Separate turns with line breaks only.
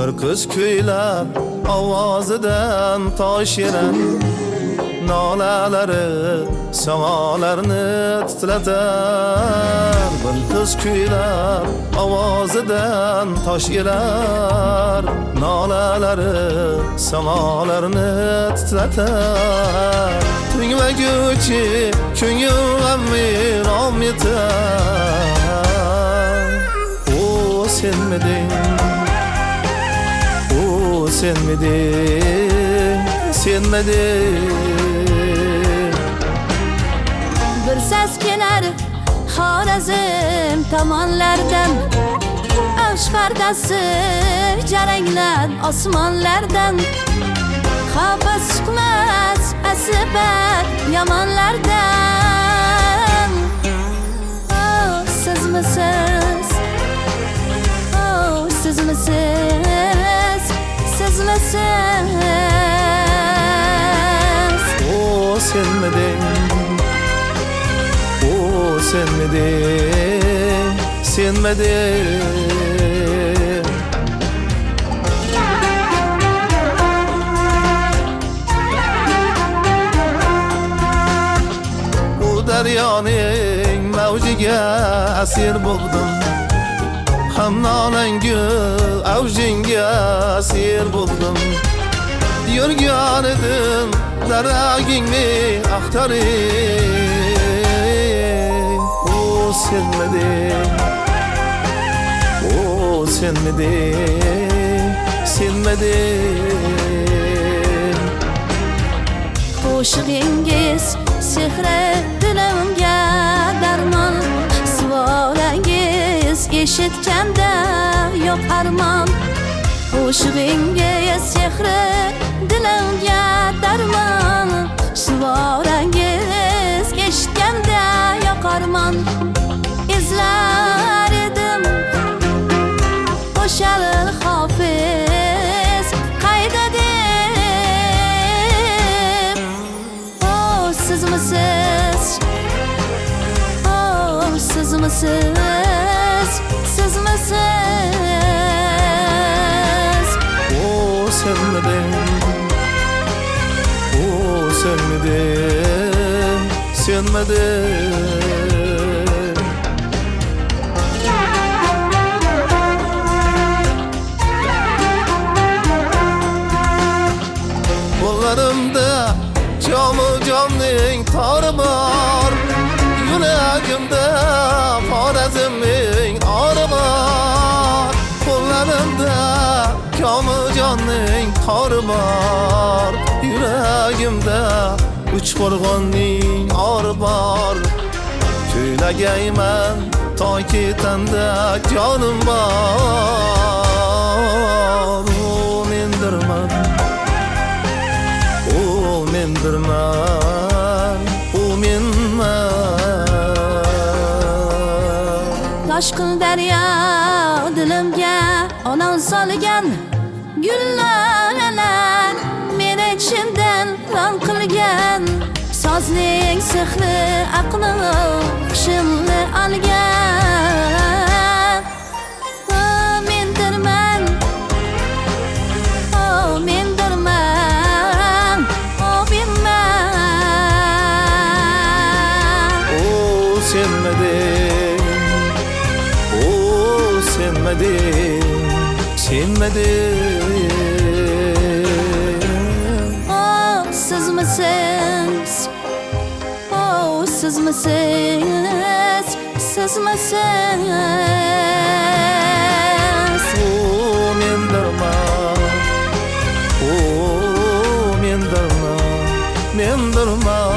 Bir kız kuylab ovozidan toshiran nolalari samalarni titratar. Bir kız kuylab ovozidan toshirar nolalari samalarni titratar. Tungmaguchi ko'nglimni rom etar. O senmiding, o senmiding, senmiding.
Bir ses kelar Xorazm tomonlardan, Avsh pardasi jaranglar osmonlardan. Qafas chiqmas asibat yomonlardan. Oh sizmisiz, oh sizmisiz, sizmisiz.
O senmiding, o senmiding, senmiding. Daryoning mavjiga asir bo'ldim, hamnolangu avjingga asir bo'ldim. Yurgan edim daragingni axtaring. O senmiding, o senmiding, senmiding.
Qo'shig'ingiz sehri dilimga darmon, svorangiz eshitganda yo'q armon. Qo'shig'ingiz sehri dilimga darmon, svorangiz eshitganda yo'q armon. Izlar edim o'shal hofiz qayda deb. Oh sizmisiz, oh sizmisiz, sizmisiz.
O senmiding, o senmiding, senmiding. Qo'llarimda jomu jonning tori bor, yuragimda Xorazmning ori bor. Qo'llarimda jomu jonning tori bor, yuragimda uch qo'rg'onning ori bor. Kuylagayman toki tanda jonim bor. O mendirman, o mendirman, o menman.
Toshqin daryo dilimga onon solgan, gullar meni ichimdan ron qilgan. Sozning sehri aqlim hushimni olgan. Oh mendirman, oh mendirman, oh menman.
O senmiding, o senmiding, senmiding.
Oh sizmisiz, oh sizmisiz, sizmisiz.
O mendirman, o mendirman, mendirman.